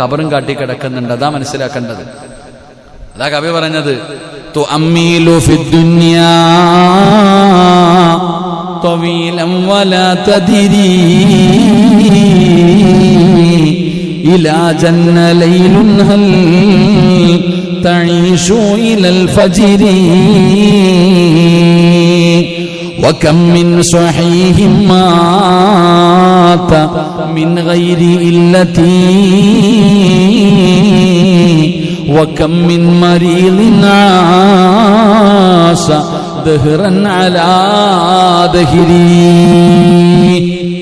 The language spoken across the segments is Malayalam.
കബറും കാട്ടി കിടക്കുന്നുണ്ട്. അതാ മനസ്സിലാക്കേണ്ടത്. അതാ കവി പറഞ്ഞത്, തുഅമ്മീലു ഫിദ്ദുനിയാ طويلا ولا تدري إلى جن ليل هل تعيش إلى الفجر وكم من صحيح مات من غير إلة وكم من مريض عاش ദഹ്റൻ അലാ ദഹ്രി.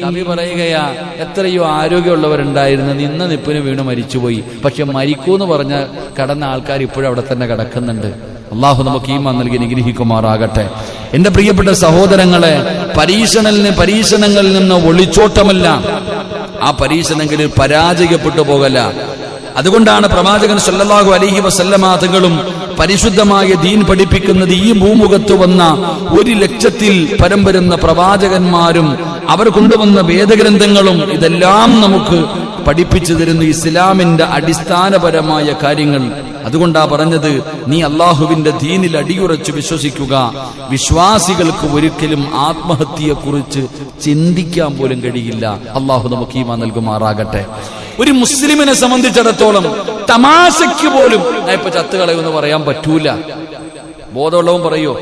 കവി പറയുകയാ, എത്രയോ ആരോഗ്യമുള്ളവരുണ്ടായിരുന്നു, നിന്ന നിപ്പിന് വീണ് മരിച്ചുപോയി. പക്ഷെ മരിക്കൂന്ന് പറഞ്ഞ കടന്ന ആൾക്കാർ ഇപ്പോഴും അവിടെ തന്നെ കിടക്കുന്നുണ്ട്. അള്ളാഹു നമുക്ക് ഈമാൻ നൽകി അനുഗ്രഹിക്കുമാറാകട്ടെ. എന്റെ പ്രിയപ്പെട്ട സഹോദരങ്ങളെ, പരീക്ഷണങ്ങളിൽ നിന്ന് ഒളിച്ചോട്ടമല്ല, ആ പരീക്ഷണങ്ങളിൽ പരാജയപ്പെട്ടു പോകല. അതുകൊണ്ടാണ് പ്രവാചകൻ സല്ലല്ലാഹു അലൈഹി വസല്ലമ തങ്ങളും പരിശുദ്ധമായ ദീൻ പഠിപ്പിക്കുന്നത്. ഈ ഭൂമുഖത്ത് വന്ന 1,00,000-ൽ പരം വരുന്ന പ്രവാചകന്മാരും അവർ കൊണ്ടുവന്ന വേദഗ്രന്ഥങ്ങളും ഇതെല്ലാം നമുക്ക് പഠിപ്പിച്ചു തരുന്നു ഇസ്ലാമിന്റെ അടിസ്ഥാനപരമായ കാര്യങ്ങൾ. അതുകൊണ്ടാ പറഞ്ഞത്, നീ അള്ളാഹുവിന്റെ ദീനിൽ അടിയുറച്ചു വിശ്വസിക്കുക. വിശ്വാസികൾക്ക് ഒരിക്കലും ആത്മഹത്യയെക്കുറിച്ച് ചിന്തിക്കാൻ പോലും കഴിയില്ല. അള്ളാഹു നമുക്ക് ഈമാൻ നൽകുമാറാകട്ടെ. ഒരു മുസ്ലിമിനെ സംബന്ധിച്ചിടത്തോളം തമാശയ്ക്ക് പോലും ഞാൻ ഇപ്പൊ ചത്തുകളയെന്ന് പറയാൻ പറ്റൂല. ബോധമുള്ളവൻ പറയോ?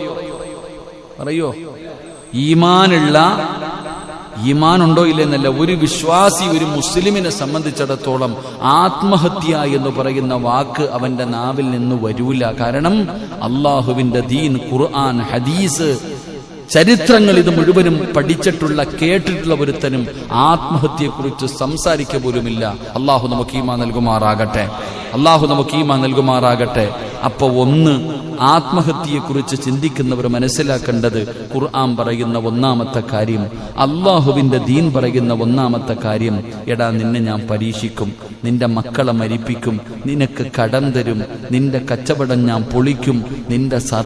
ഈമാനുണ്ടോ ഇല്ലെന്നല്ല, ഒരു വിശ്വാസി, ഒരു മുസ്ലിമിനെ സംബന്ധിച്ചിടത്തോളം ആത്മഹത്യ എന്ന് പറയുന്ന വാക്ക് അവന്റെ നാവിൽ നിന്ന് വരൂല. കാരണം അള്ളാഹുവിന്റെ ദീൻ, ഖുർആൻ, ഹദീസ്, ചരിത്രങ്ങൾ ഇത് മുഴുവനും പഠിച്ചിട്ടുള്ള കേട്ടിട്ടുള്ള ഒരുത്തനും ആത്മഹത്യയെക്കുറിച്ച് സംസാരിക്കുക പോലുമില്ല. അള്ളാഹു നമുക്ക് ഈമാൻ നൽകുമാറാകട്ടെ. അപ്പൊ ആത്മഹത്യയെക്കുറിച്ച് ചിന്തിക്കുന്നവർ മനസ്സിലാക്കേണ്ടത്, ഖുർആൻ പറയുന്ന ഒന്നാമത്തെ കാര്യം, അള്ളാഹുവിന്റെ ദീൻ പറയുന്ന ഒന്നാമത്തെ കാര്യം, എടാ നിന്നെ ഞാൻ പരീക്ഷിക്കും, നിന്റെ മക്കളെ മരിപ്പിക്കും, നിനക്ക് കടം തരും, നിന്റെ കച്ചവടം ഞാൻ പൊളിക്കും, നിന്റെ